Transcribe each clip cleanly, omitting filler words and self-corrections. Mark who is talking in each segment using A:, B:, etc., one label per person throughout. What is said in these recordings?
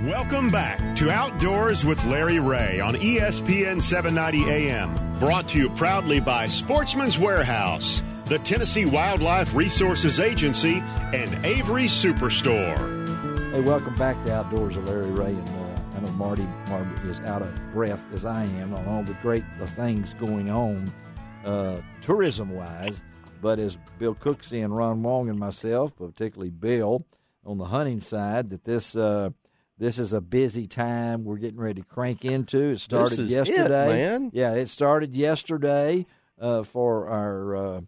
A: Welcome back to Outdoors with Larry Ray on ESPN 790 AM. Brought to you proudly by Sportsman's Warehouse, the Tennessee Wildlife Resources Agency, and Avery Superstore.
B: Hey, welcome back to Outdoors with Larry Ray. And I know Marty is out of breath, as I am, on all the things going on tourism-wise. But as Bill Cooksey and Ron Wong and myself, but particularly Bill, on the hunting side, that this is a busy time we're getting ready to crank into. It started yesterday.
C: Man.
B: Yeah, it started yesterday for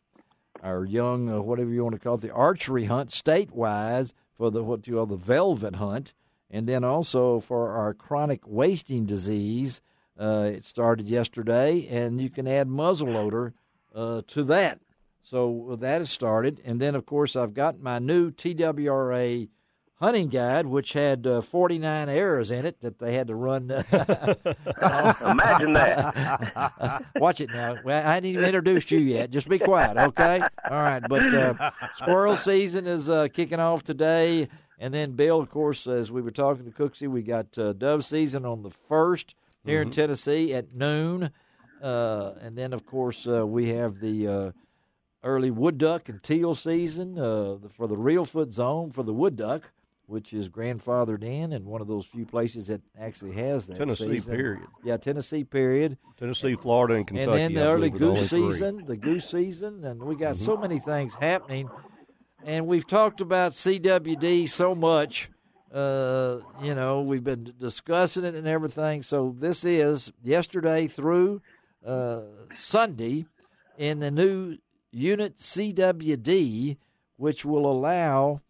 B: our young, whatever you want to call it, the archery hunt statewide for what you call the velvet hunt, and then also for our chronic wasting disease. It started yesterday, and you can add muzzleloader to that. So that has started, and then of course I've got my new TWRA hunting guide, which had 49 errors in it that they had to run.
D: Imagine that.
B: Watch it now. Well, I hadn't even introduced you yet. Just be quiet, okay? All right. But squirrel season is kicking off today. And then, Bill, of course, as we were talking to Cooksey, we got dove season on the 1st here in Tennessee at noon. And then, of course, we have the early wood duck and teal season for the Reelfoot zone for the wood duck, which is grandfathered in and one of those few places that actually has that
C: Tennessee
B: season.
C: period.
B: Yeah, Tennessee period.
C: Tennessee, Florida, and Kentucky.
B: And then the
C: I
B: early
C: believe, are
B: goose
C: only
B: season, and we got so many things happening. And we've talked about CWD so much. We've been discussing it and everything. So this is yesterday through Sunday in the new Unit CWD, which will allow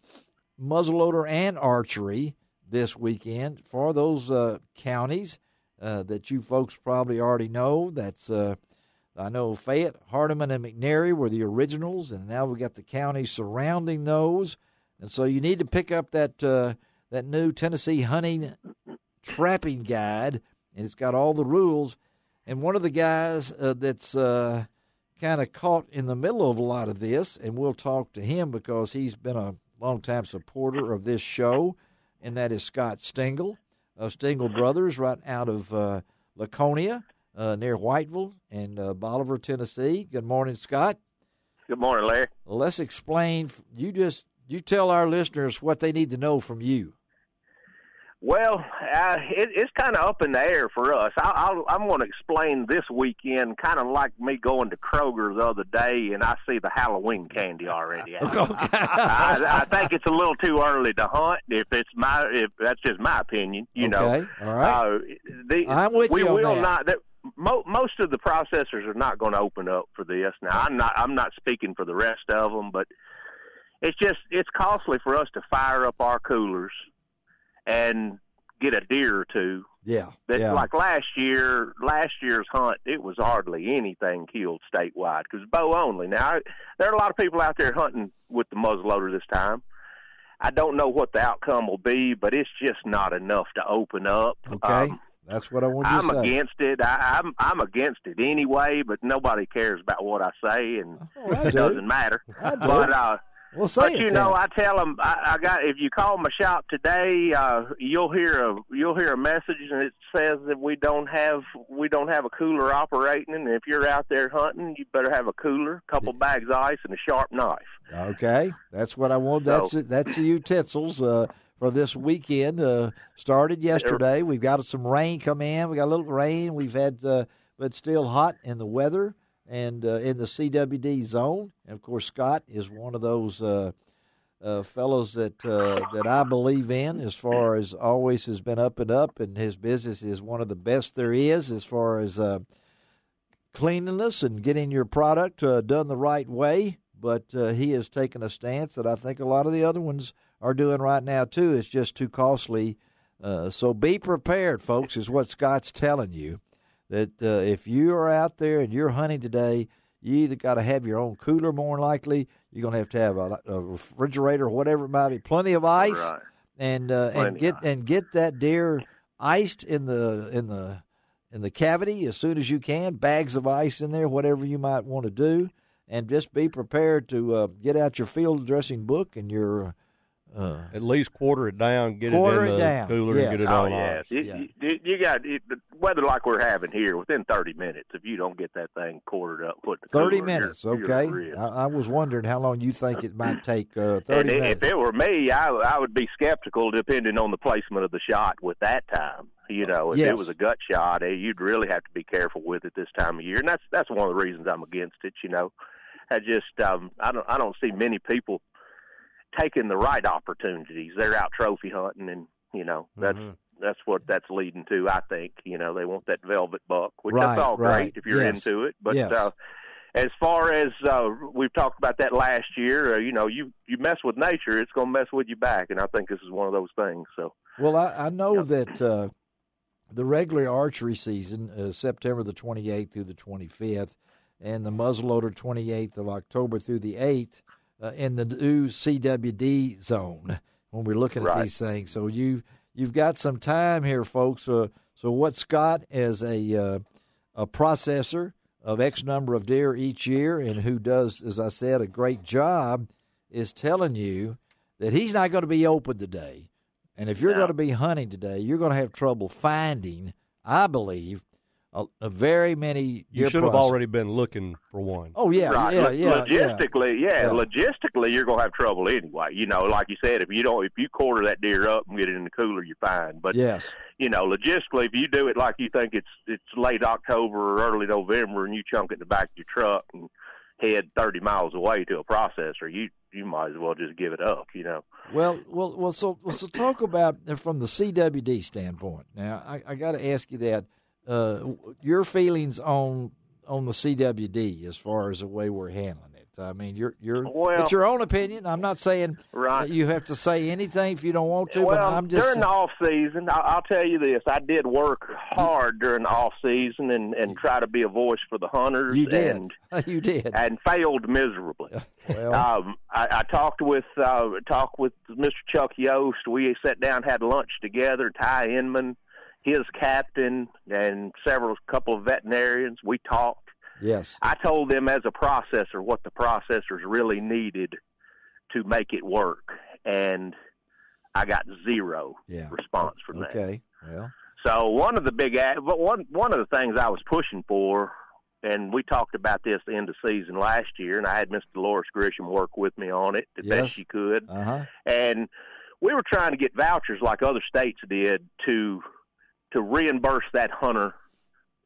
B: muzzleloader and archery this weekend for those counties that you folks probably already know. That's I know Fayette, Hardeman, and McNairy were the originals, and now we got the counties surrounding those. And so you need to pick up that new Tennessee hunting trapping guide, and it's got all the rules. And one of the guys that's kind of caught in the middle of a lot of this, and we'll talk to him because he's been a longtime supporter of this show, and that is Scott Stengel of Stengel Brothers right out of Laconia near Whiteville and Bolivar, Tennessee. Good morning, Scott.
D: Good morning, Larry.
B: Well, let's explain. You tell our listeners what they need to know from you.
D: Well, it's kind of up in the air for us. I'm going to explain this weekend, kind of like me going to Kroger the other day, and I see the Halloween candy already out.
B: Okay.
D: I think it's a little too early to hunt. If that's just my opinion, you know.
B: All right. I'm with you on that.
D: Most of the processors are not going to open up for this. Now, I'm not speaking for the rest of them, but it's costly for us to fire up our coolers and get a deer or two.
B: Yeah.
D: Like last year's hunt, it was hardly anything killed statewide because bow only. Now, there are a lot of people out there hunting with the muzzleloader this time. I don't know what the outcome will be, but it's just not enough to open up.
B: Okay. That's what I want you to say.
D: I'm against it. I'm against it anyway, but nobody cares about what I say, and it doesn't matter.
B: I do.
D: But I tell them if you call my shop today, you'll hear a message and it says that we don't have a cooler operating, and if you're out there hunting, you better have a cooler, a couple bags of ice, and a sharp knife.
B: Okay, that's what I want. That's the utensils for this weekend. Started yesterday. We've got some rain come in. We got a little rain. We've had, but still hot in the weather. And in the CWD zone. And, of course, Scott is one of those fellows that I believe in as far as always has been up and up, and his business is one of the best there is as far as cleanliness and getting your product done the right way. But he has taken a stance that I think a lot of the other ones are doing right now, too. It's just too costly. So be prepared, folks, is what Scott's telling you. That if you are out there and you're hunting today, you either got to have your own cooler more than likely. You're going to have a refrigerator or whatever it might be, plenty of ice,
D: right.
B: and get that deer iced in the cavity as soon as you can. Bags of ice in there, whatever you might want to do, and just be prepared to get out your field dressing book and your
C: At least quarter it down, get it in the cooler, and get it on ice.
D: You got weather like we're having here within 30 minutes. If you don't get that thing quartered up, put in the
B: 30
D: cooler,
B: minutes,
D: you're
B: I was wondering how long you think it might take. 30 minutes.
D: If it were me, I would be skeptical, depending on the placement of the shot with that time. If it was a gut shot, you'd really have to be careful with it this time of year, and that's one of the reasons I'm against it. I just I don't see many people taking the right opportunities. They're out trophy hunting, and that's what that's leading to. I think they want that velvet buck, which that's all great if you're into it. But as far as we've talked about that last year, you mess with nature, it's going to mess with you back, and I think this is one of those things. So,
B: well, I know that the regular archery season is September the 28th through the 25th, and the muzzleloader 28th of October through the 8th. In the new CWD zone when we're looking at these things. So you've got some time here, folks. So what Scott, as a processor of X number of deer each year and who does, as I said, a great job, is telling you that he's not going to be open today. And if you're going to be hunting today, you're going to have trouble finding, I believe, a very many.
C: You should have already been looking for one.
B: Oh yeah,
D: right. Logistically, logistically, you're gonna have trouble anyway. Like you said, if you quarter that deer up and get it in the cooler, you're fine. But logistically, if you do it like you think it's late October or early November, and you chunk it in the back of your truck and head 30 miles away to a processor, you might as well just give it up.
B: Well. So talk about from the CWD standpoint. Now, I got to ask you that. Your feelings on the CWD as far as the way we're handling it. I mean, it's your own opinion. I'm not saying that you have to say anything if you don't want to.
D: Well,
B: but I'm just
D: during the off season, I'll tell you this: I did work hard during the off season and try to be a voice for the hunters.
B: You did. You did,
D: and failed miserably.
B: Well,
D: I talked with Mr. Chuck Yost. We sat down, had lunch together. Ty Inman, his captain, and couple of veterinarians. We talked.
B: Yes.
D: I told them as a processor what the processors really needed to make it work, and I got zero response from that.
B: Okay. Well.
D: So one of the things I was pushing for, and we talked about this at the end of season last year, and I had Mr. Dolores Grisham work with me on it the best she could, and we were trying to get vouchers like other states did to reimburse that hunter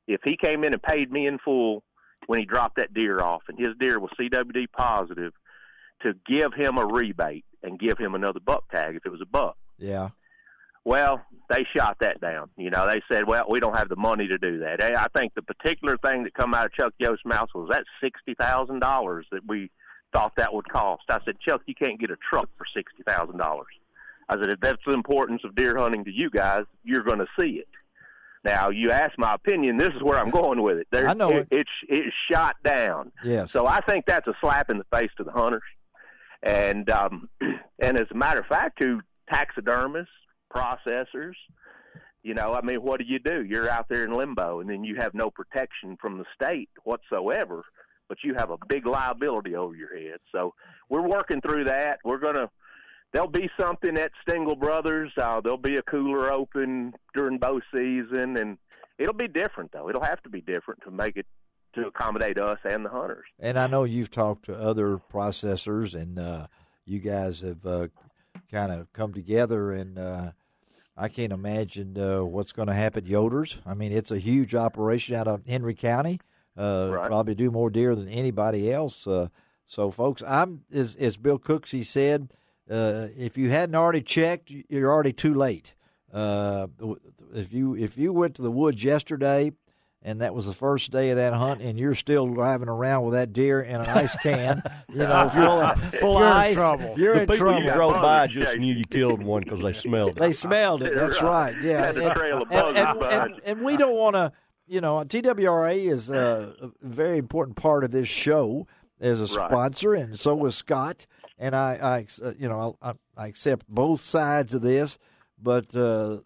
D: if he came in and paid me in full when he dropped that deer off and his deer was CWD positive, to give him a rebate and give him another buck tag if it was a buck.
B: Yeah.
D: Well, they shot that down. They said, well, we don't have the money to do that. I think the particular thing that come out of Chuck Yost's mouth was that $60,000 that we thought that would cost. I said, Chuck, you can't get a truck for $60,000. I said, if that's the importance of deer hunting to you guys, you're going to see it. Now, you asked my opinion. This is where I'm going with it.
B: I know
D: it's shot down.
B: Yes.
D: So I think that's a slap in the face to the hunters. And as a matter of fact, to taxidermists, processors, what do? You're out there in limbo, and then you have no protection from the state whatsoever, but you have a big liability over your head. So we're working through that. There'll be something at Stengel Brothers. There'll be a cooler open during bow season, and it'll be different, though. It'll have to be different to make it to accommodate us and the hunters.
B: And I know you've talked to other processors, and you guys have kind of come together, and I can't imagine what's going to happen at Yoder's. I mean, it's a huge operation out of Henry County. Probably do more deer than anybody else. So, folks, as Bill Cooksey said, if you hadn't already checked, you're already too late. If you went to the woods yesterday and that was the first day of that hunt and you're still driving around with that deer in an ice can, full of ice, you're in trouble.
C: The people you drove by just knew you killed one because they smelled it.
B: They smelled it. That's right. Yeah. And we don't want to, TWRA is a very important part of this show as a sponsor, and so is Scott. And I accept both sides of this, but the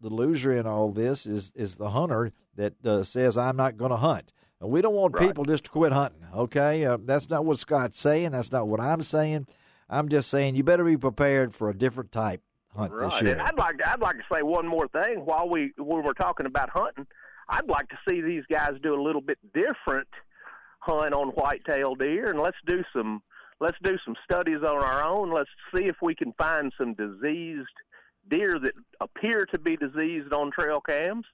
B: loser in all this is the hunter that says I'm not going to hunt. And we don't want people just to quit hunting. Okay, that's not what Scott's saying. That's not what I'm saying. I'm just saying you better be prepared for a different type hunt this year.
D: And I'd like to say one more thing when we're talking about hunting. I'd like to see these guys do a little bit different hunt on whitetail deer, and let's do some studies on our own. Let's see if we can find some diseased deer that appear to be diseased on trail cams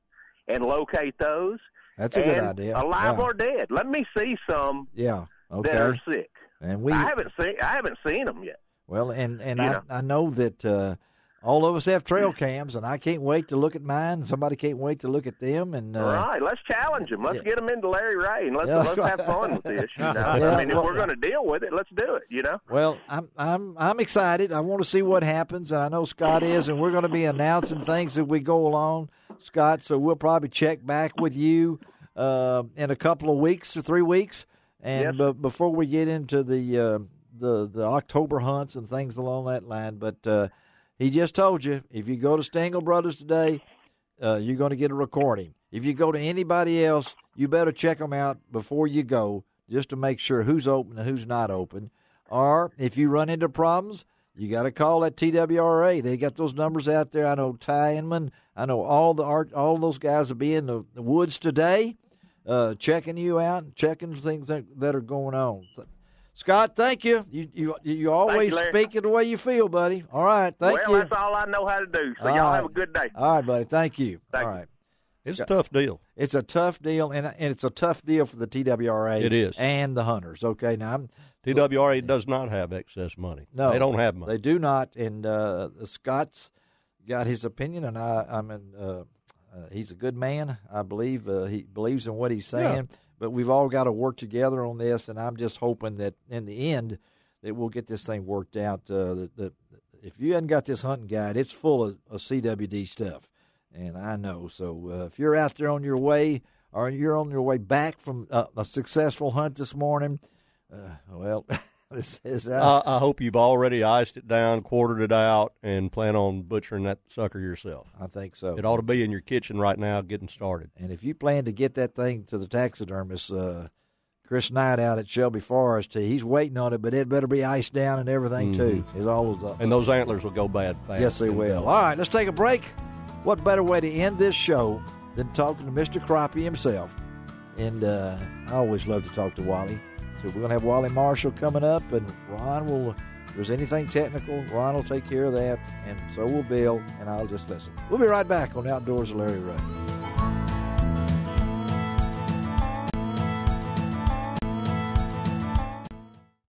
D: and locate those.
B: That's a good idea.
D: Alive or dead. Let me see some that are sick.
B: And
D: I haven't seen them yet.
B: Well, and I know that all of us have trail cams, and I can't wait to look at mine. Somebody can't wait to look at them. And
D: all right, let's challenge them. Let's get them into Larry Ray, and let's have fun with this. I mean, if we're going to deal with it, let's do it.
B: Well, I'm excited. I want to see what happens, and I know Scott is, and we're going to be announcing things as we go along, Scott. So we'll probably check back with you in a couple of weeks or 3 weeks, and before we get into the October hunts and things along that line, but. He just told you, if you go to Stengel Brothers today, you're going to get a recording. If you go to anybody else, you better check them out before you go just to make sure who's open and who's not open. Or if you run into problems, you got to call that TWRA. They got those numbers out there. I know Ty Inman. I know all those guys will be in the woods today checking you out, checking things that are going on. Scott, thank you. You always speak it the way you feel, buddy. All right, thank you.
D: Well, that's all I know how to do. So y'all have a good day.
B: All right, buddy. Thank you.
D: Thank
B: all
D: you.
B: right.
C: It's a tough deal.
B: It's a tough deal, and it's a tough deal for the TWRA.
C: It is.
B: And the hunters. Okay, now
C: TWRA does not have excess money.
B: No,
C: they don't have money.
B: They do not. And Scott's got his opinion, and he's a good man. I believe he believes in what he's saying. Yeah. But we've all got to work together on this, and I'm just hoping that in the end that we'll get this thing worked out. If you hadn't got this hunting guide, it's full of CWD stuff, and I know. So if you're out there on your way or you're on your way back from a successful hunt this morning, this is
C: I hope you've already iced it down, quartered it out, and plan on butchering that sucker yourself.
B: I think so.
C: It ought to be in your kitchen right now getting started.
B: And if you plan to get that thing to the taxidermist, Chris Knight out at Shelby Forest, he's waiting on it, but it better be iced down and everything, too. It's always up.
C: And those antlers will go bad fast.
B: Yes, they will. All right, let's take a break. What better way to end this show than talking to Mr. Crappie himself? And I always love to talk to Wally. So we're going to have Wally Marshall coming up, and Ron will, if there's anything technical, Ron will take care of that, and so will Bill, and I'll just listen. We'll be right back on Outdoors with Larry Ray.